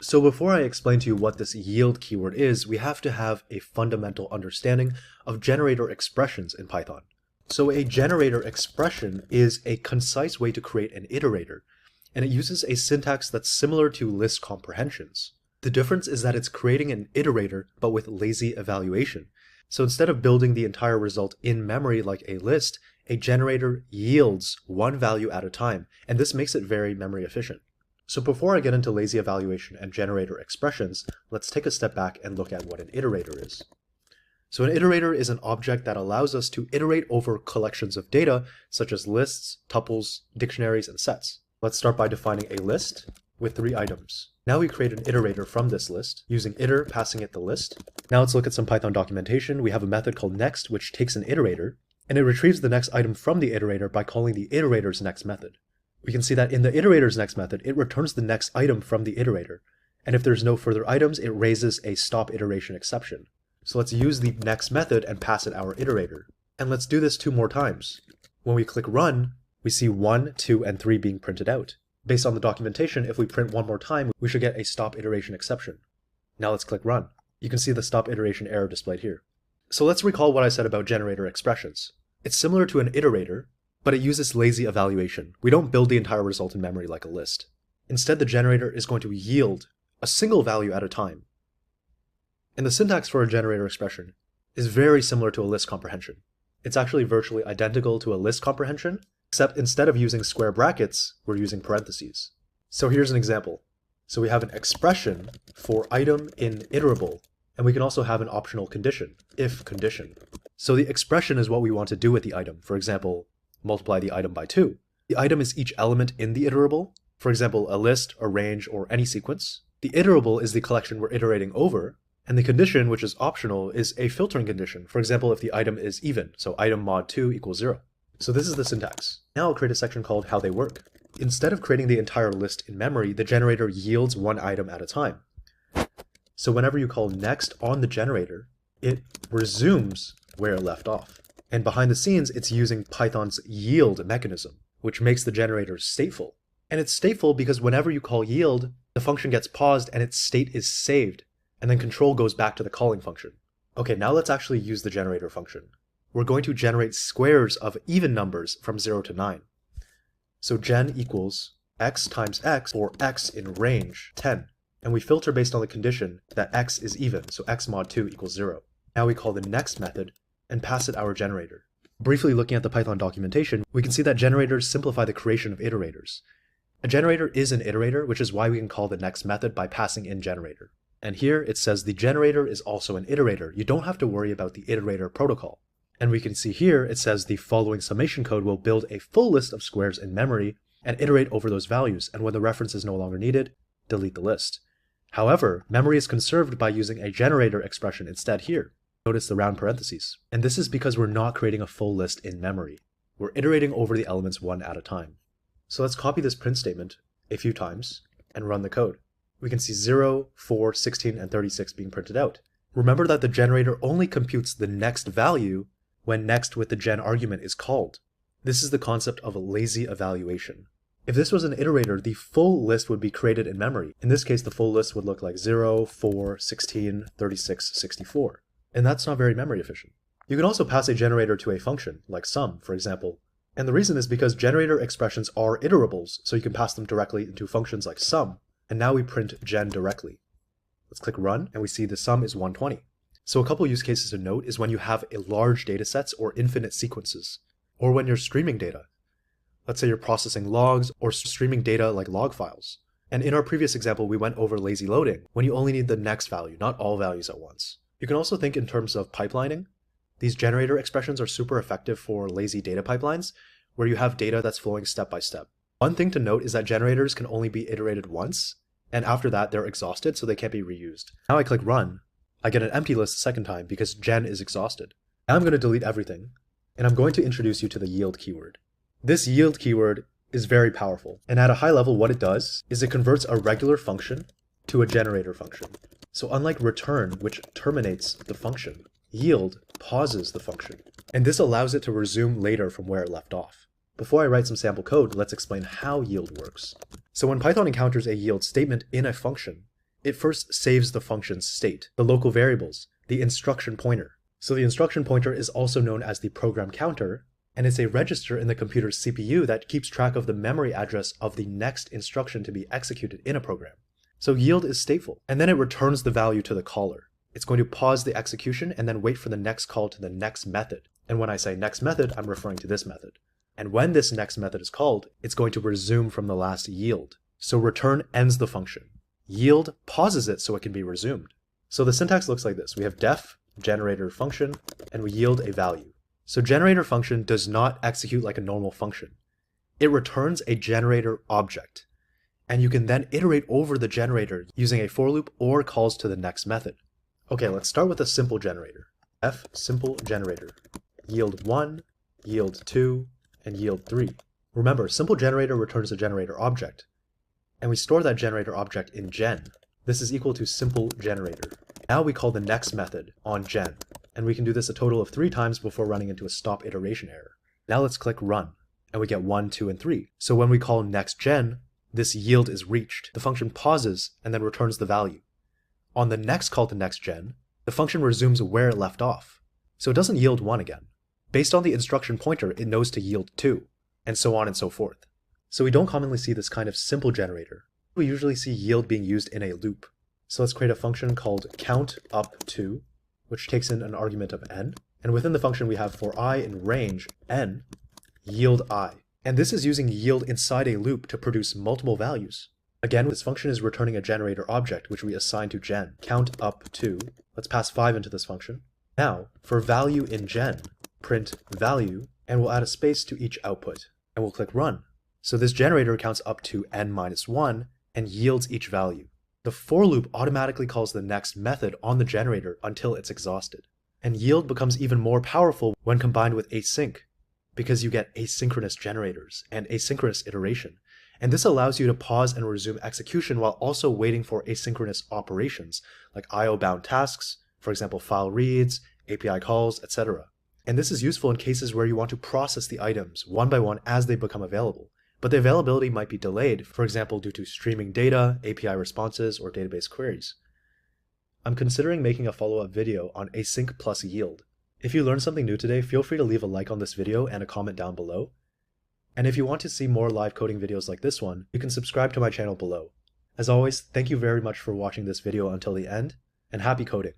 So before I explain to you what this yield keyword is, we have to have a fundamental understanding of generator expressions in Python. So a generator expression is a concise way to create an iterator, and it uses a syntax that's similar to list comprehensions. The difference is that it's creating an iterator, but with lazy evaluation. So instead of building the entire result in memory like a list, a generator yields one value at a time, and this makes it very memory efficient. So before I get into lazy evaluation and generator expressions, let's take a step back and look at what an iterator is. So an iterator is an object that allows us to iterate over collections of data, such as lists, tuples, dictionaries, and sets. Let's start by defining a list with 3 items. Now we create an iterator from this list, using iter, passing it the list. Now let's look at some Python documentation. We have a method called next, which takes an iterator, and it retrieves the next item from the iterator by calling the iterator's next method. We can see that in the iterator's next method, it returns the next item from the iterator, and if there's no further items, it raises a stop iteration exception. So let's use the next method and pass it our iterator. And let's do this 2 more times. When we click run, we see 1, 2, and 3 being printed out. Based on the documentation, if we print 1 more time, we should get a stop iteration exception. Now let's click run. You can see the stop iteration error displayed here. So let's recall what I said about generator expressions. It's similar to an iterator, but it uses lazy evaluation. We don't build the entire result in memory like a list. Instead, the generator is going to yield a single value at a time. And the syntax for a generator expression is very similar to a list comprehension. It's actually virtually identical to a list comprehension, except instead of using square brackets, we're using parentheses. So here's an example. So we have an expression for item in iterable, and we can also have an optional condition, if condition. So the expression is what we want to do with the item. For example, multiply the item by 2. The item is each element in the iterable, for example, a list, a range, or any sequence. The iterable is the collection we're iterating over, and the condition, which is optional, is a filtering condition. For example, if the item is even, so item mod 2 equals 0. So this is the syntax. Now I'll create a section called how they work. Instead of creating the entire list in memory, the generator yields one item at a time. So whenever you call next on the generator, it resumes where it left off. And behind the scenes, it's using Python's yield mechanism, which makes the generator stateful. And it's stateful because whenever you call yield, the function gets paused and its state is saved, and then control goes back to the calling function. Okay, now let's actually use the generator function. We're going to generate squares of even numbers from 0 to 9. So gen equals x times x, or x in range 10. And we filter based on the condition that x is even, so x mod 2 equals 0. Now we call the next method and pass it our generator. Briefly looking at the Python documentation, we can see that generators simplify the creation of iterators. A generator is an iterator, which is why we can call the next method by passing in generator. And here it says the generator is also an iterator. You don't have to worry about the iterator protocol. And we can see here it says the following summation code will build a full list of squares in memory and iterate over those values, and when the reference is no longer needed, delete the list. However, memory is conserved by using a generator expression instead here. Notice the round parentheses. And this is because we're not creating a full list in memory. We're iterating over the elements one at a time. So let's copy this print statement a few times and run the code. We can see 0, 4, 16, and 36 being printed out. Remember that the generator only computes the next value when next with the gen argument is called. This is the concept of a lazy evaluation. If this was an iterator, the full list would be created in memory. In this case, the full list would look like 0, 4, 16, 36, 64. And that's not very memory efficient. You can also pass a generator to a function, like sum, for example. And the reason is because generator expressions are iterables, so you can pass them directly into functions like sum. And now we print gen directly. Let's click run, and we see the sum is 120. So a couple use cases to note is when you have a large data sets or infinite sequences, or when you're streaming data. Let's say you're processing logs or streaming data like log files. And in our previous example, we went over lazy loading, when you only need the next value, not all values at once. You can also think in terms of pipelining. These generator expressions are super effective for lazy data pipelines, where you have data that's flowing step by step. One thing to note is that generators can only be iterated once, and after that they're exhausted, so they can't be reused. Now I click run, I get an empty list the second time because gen is exhausted. Now I'm going to delete everything, and I'm going to introduce you to the yield keyword. This yield keyword is very powerful, and at a high level what it does is it converts a regular function to a generator function. So unlike return, which terminates the function, yield pauses the function, and this allows it to resume later from where it left off. Before I write some sample code, let's explain how yield works. So when Python encounters a yield statement in a function, it first saves the function's state, the local variables, the instruction pointer. So the instruction pointer is also known as the program counter, and it's a register in the computer's CPU that keeps track of the memory address of the next instruction to be executed in a program. So yield is stateful, and then it returns the value to the caller. It's going to pause the execution and then wait for the next call to the next method. And when I say next method, I'm referring to this method. And when this next method is called, it's going to resume from the last yield. So return ends the function. Yield pauses it so it can be resumed. So the syntax looks like this. We have def, generator function, and we yield a value. So generator function does not execute like a normal function. It returns a generator object. And you can then iterate over the generator using a for loop or calls to the next method. Okay, let's start with a simple generator. F simple generator. Yield 1, yield 2, and yield 3. Remember, simple generator returns a generator object. And we store that generator object in gen. This is equal to simple generator. Now we call the next method on gen. And we can do this a total of 3 times before running into a stop iteration error. Now let's click run. And we get 1, 2, and 3. So when we call next gen, this yield is reached. The function pauses and then returns the value. On the next call to next gen, the function resumes where it left off. So it doesn't yield 1 again. Based on the instruction pointer, it knows to yield 2, and so on and so forth. So we don't commonly see this kind of simple generator. We usually see yield being used in a loop. So let's create a function called countUp2, which takes in an argument of n. And within the function we have for I in range n, yield I. And this is using yield inside a loop to produce multiple values. Again, this function is returning a generator object, which we assign to gen, countUp2. Let's pass 5 into this function. Now, for value in gen, print value, and we'll add a space to each output. And we'll click run. So this generator counts up to n-1 and yields each value. The for loop automatically calls the next method on the generator until it's exhausted. And yield becomes even more powerful when combined with async, because you get asynchronous generators and asynchronous iteration. And this allows you to pause and resume execution while also waiting for asynchronous operations, like IO-bound tasks, for example file reads, API calls, etc. And this is useful in cases where you want to process the items one by one as they become available. But the availability might be delayed, for example due to streaming data, API responses, or database queries. I'm considering making a follow-up video on async plus yield. If you learned something new today, feel free to leave a like on this video and a comment down below. And if you want to see more live coding videos like this one, you can subscribe to my channel below. As always, thank you very much for watching this video until the end, and happy coding!